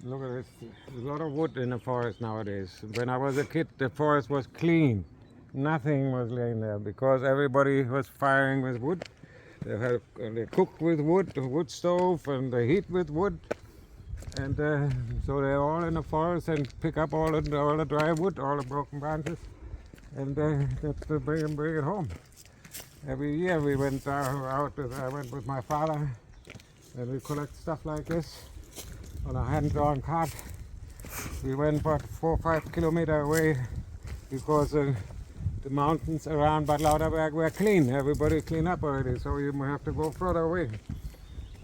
Look at this. There's a lot of wood in the forest nowadays. When I was a kid, the forest was clean. Nothing was laying there because everybody was firing with wood. They cook with wood, the wood stove, and they heat with wood. And so they're all in the forest and pick up all the dry wood, all the broken branches, and that's to bring it home. Every year we went out. I went with my father, and we collect stuff like this on a hand-drawn cart. We went about 4 or 5 kilometers away because the mountains around Bad Lauterberg were clean. Everybody cleaned up already, so you have to go further away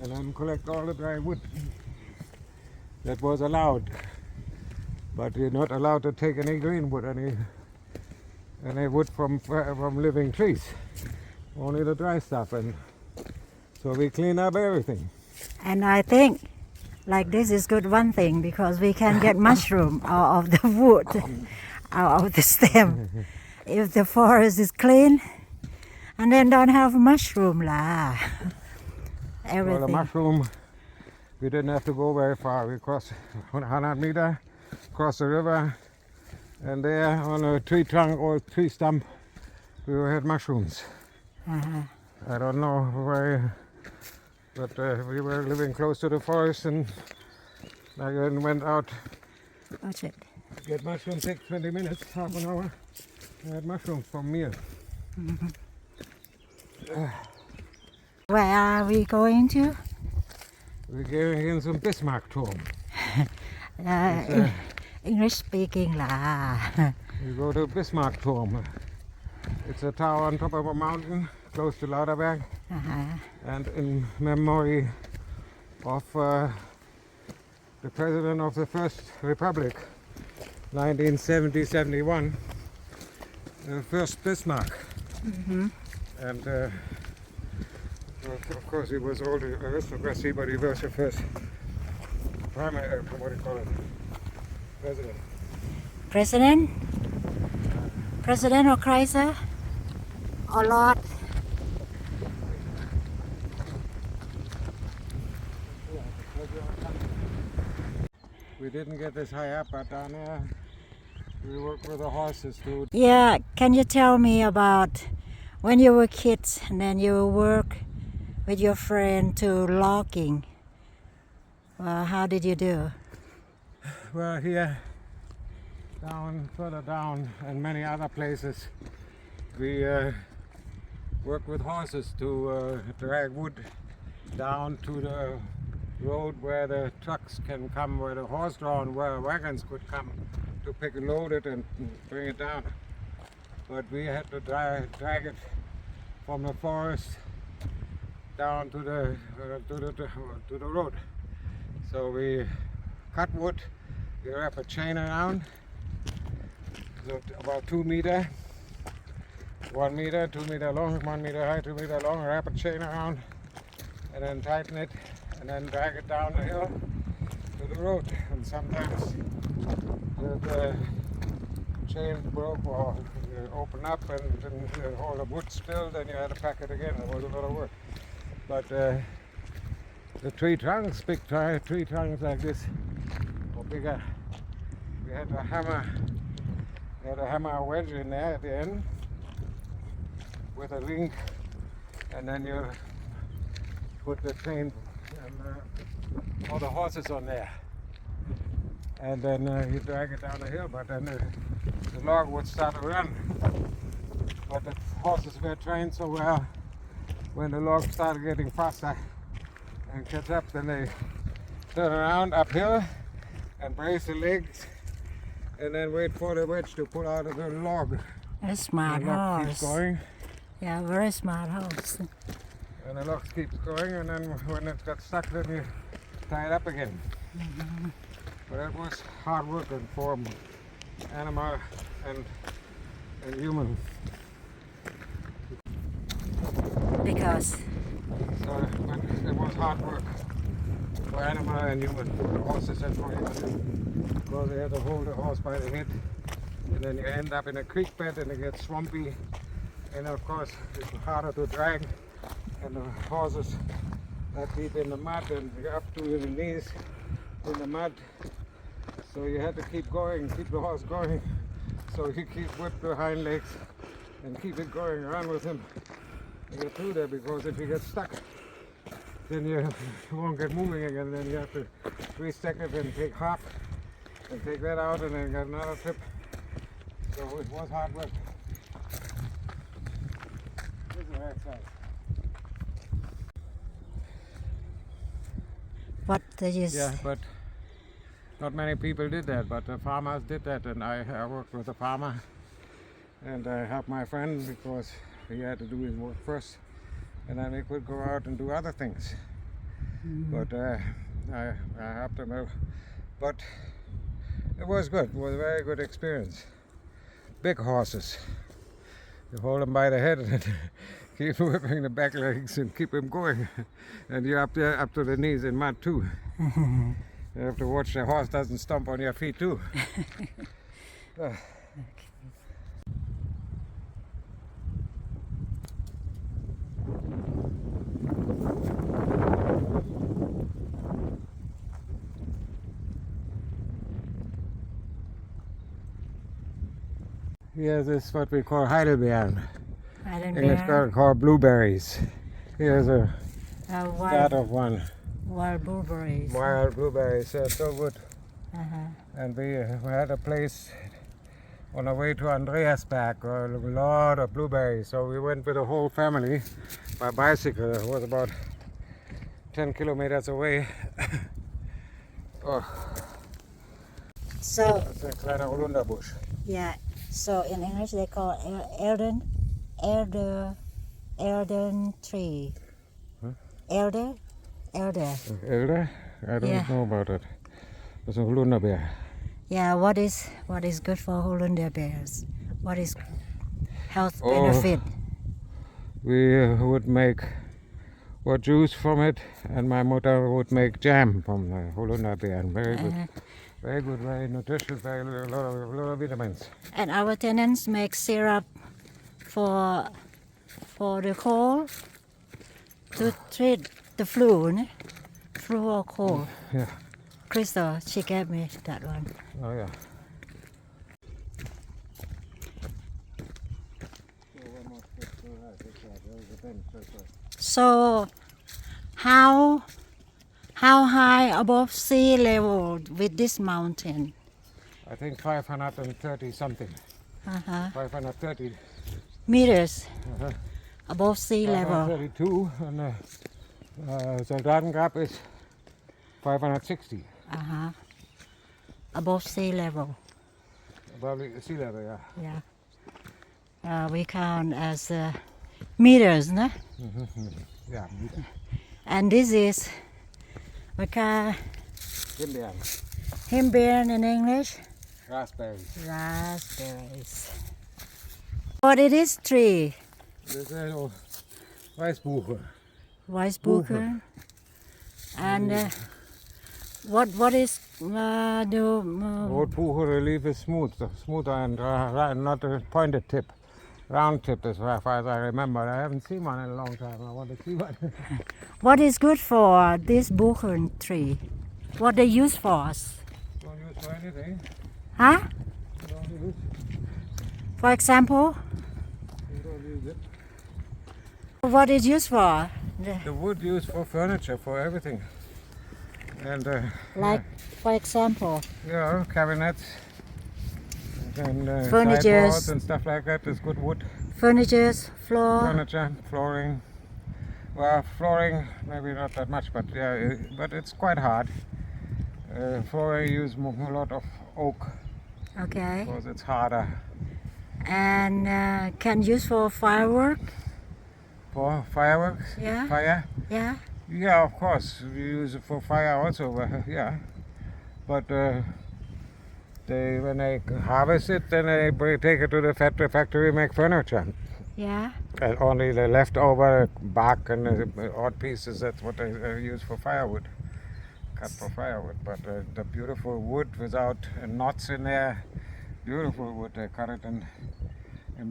and then collect all the dry wood. That was allowed, but you're not allowed to take any green wood, any wood from living trees. Only the dry stuff, and so we clean up everything. And I think like this is good one thing because we can get mushroom out of the wood, out of the stem. If the forest is clean, and then don't have mushroom lah. Everything. Well, the mushroom, we didn't have to go very far. We crossed 100 meters, across the river, and there on a tree trunk or tree stump, we had mushrooms. I don't know why, but we were living close to the forest, and I went out. Watch it. Get mushrooms, take 20 minutes, half an hour. I had mushrooms from meal. Where are we going to? We're going in some Bismarckturm. English speaking lah. We go to Bismarckturm. It's a tower on top of a mountain close to Lauterberg, and in memory of the president of the First Republic, 1970-71, first Bismarck. And of course he was all the aristocracy, but he was the first primary, what do you call it, president. President? President or Kaiser? Or Lord? We didn't get this high up, but down there we work with the horses too. Yeah, can you tell me about when you were kids and then you work with your friend to logging? Well, how did you do? Well, here, further down, and many other places, we work with horses to drag wood down to the road where the trucks can come, where the horse-drawn wagons could come to pick and load it and bring it down. But we had to drag it from the forest down to the road. So we cut wood, we wrap a chain around, so about 2 meters, 1 meter, 2 meter long, 1 meter high, 2 meter long, wrap a chain around, and then tighten it, and then drag it down the hill to the road. And sometimes the chain broke or open up, and then all the wood spilled, then you had to pack it again. It was a lot of work. But the tree trunks, big tree trunks like this, or bigger, we had to hammer a wedge in there at the end with a link, and then you put the chain and all the horses on there, and then you drag it down the hill, but then the log would start to run. But the horses were trained so well, when the log started getting faster and catch up, then they turn around uphill and brace the legs, and then wait for the wedge to pull out of the log. A smart the log horse. keeps going. Yeah, very smart horse. And the log keeps going, and then when it got stuck, then you tie it up again. But that was hard work and for animal and human. Because So it was hard work for animal and human, for horses and for human. Because they had to hold the horse by the head, and then you end up in a creek bed and it gets swampy, and of course it's harder to drag, and the horses are deep in the mud and up to the knees, in the mud. So you had to keep going, keep the horse going. So you keep whip the hind legs and keep it going, run with him and get through there, because if you get stuck, then you won't get moving again. Then you have to restack it and take half and take that out and then get another trip. So it was hard work. This is the right side. What is Yeah, but not many people did that, but the farmers did that, and I worked with a farmer, and I helped my friend because he had to do his work first, and then he could go out and do other things. But I helped him out. But it was good. It was a very good experience. Big horses. You hold them by the head and keep whipping the back legs and keep them going. And you're up there up to the knees in mud too. You have to watch the horse doesn't stomp on your feet too. Here's this what we call Heidelbeeren. English called blueberries. Here's a start of one. wild blueberries. Wild blueberries, they're so good. Uh-huh. And we had a place on our way to Andreasberg, a lot of blueberries. So we went with the whole family by bicycle. It was about 10 kilometers away. Oh, So, it's a kleiner Holunderbusch. yeah, so in English they call elder tree. Huh? Elder? Elder? I don't Yeah. know about it. It's a Holunderbeer. Yeah, what is good for Hollander bears? What is health Oh. benefit? We would make juice from it, and my mother would make jam from the Holunderbeer. Very good. Very good, very nutritious, a lot of vitamins. And our tenants make syrup for the cold to treat the flu, ne? Flu or cold. Yeah. Crystal, she gave me that one. Oh yeah. So, how high above sea level with this mountain? I think 530 something. 530. Meters Uh-huh. above sea level. 532, and Soldatengrab is 560. Above sea level. Above sea level, yeah. Yeah. We count as meters, no? Yeah. And this is we call Himbeeren. himbeeren in English. Raspberries. Raspberries. What it is tree? This is Weißbuche. Weissbuche. And what is Rotbuche, the leaf is smoother and not a pointed tip. Round tip as far as I remember. I haven't seen one in a long time. I want to see one. what is good for this buchen tree? What they use for us? Don't use for anything. Huh? Don't use. For example, Don't use it. what is used for? The wood used for furniture, for everything. And Like, for example, yeah, cabinets and Furnitures. sideboards and stuff like that is good wood. furnitures, floor. Furniture, flooring. Well, flooring maybe not that much, but yeah, but it's quite hard. Flooring use a lot of oak Okay. because it's harder. And can use for firework. For fireworks, Yeah. fire. Yeah. Yeah, of course, we use it for fire also. Yeah, but when they harvest it, then they take it to the factory, make furniture. Yeah. And only the leftover bark and the odd pieces, that's what they use for firewood. Cut for firewood. But the beautiful wood without knots in there, beautiful wood, they cut it in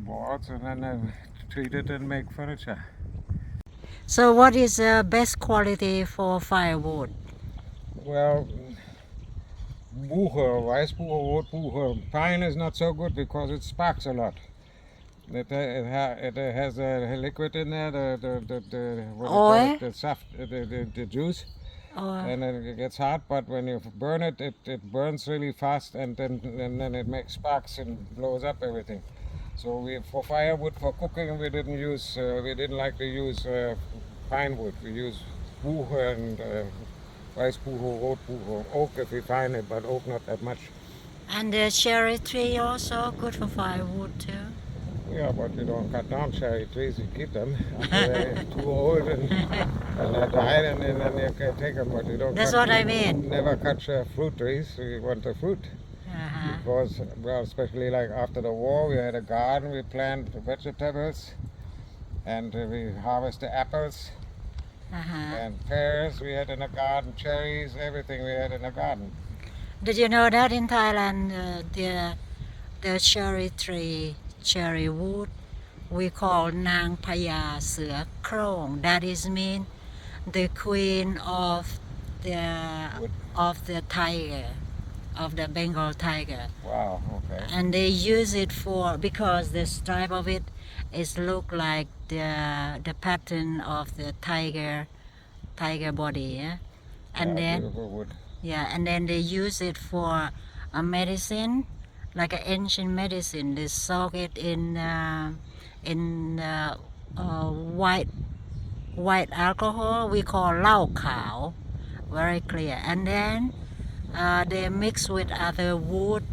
boards and then they treat it and make furniture. So what is the best quality for firewood? Well, bucher, rice bucher, wood bucher. Pine is not so good because it sparks a lot. It has a liquid in there, the what do you call Oil? it? The soft, the juice, Or and then it gets hot. But when you burn it, it burns really fast, and then it makes sparks and blows up everything. So for firewood for cooking we didn't like to use pine wood. We use bucher and rice bucher, wood bucher, oak if we find it, but oak not that much. and the cherry tree also good for firewood too. Yeah, but you don't cut down cherry trees, you keep them until they're too old and they die, and then you can take them, but you don't That's cut, what I mean. never cut fruit trees. We want the fruit. Uh-huh. Because, well, especially like after the war, we had a garden, we planted vegetables, and we harvest the apples Uh-huh. and pears we had in the garden, cherries, everything we had in the garden. Did you know that in Thailand the cherry tree, cherry wood, we call Nang Paya Sữa Krong. That is mean the queen of the tiger, of the Bengal tiger. Wow, okay. And they use it for because the stripe of it is look like the pattern of the tiger body, yeah? And Yeah, then beautiful wood. yeah, and then they use it for a medicine, like an ancient medicine. They soak it in white alcohol. We call lao khao, very clear. And then they mix with other wood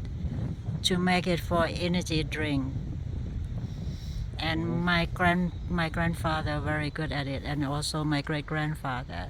to make it for energy drink. And my grandfather very good at it, and also my great grandfather.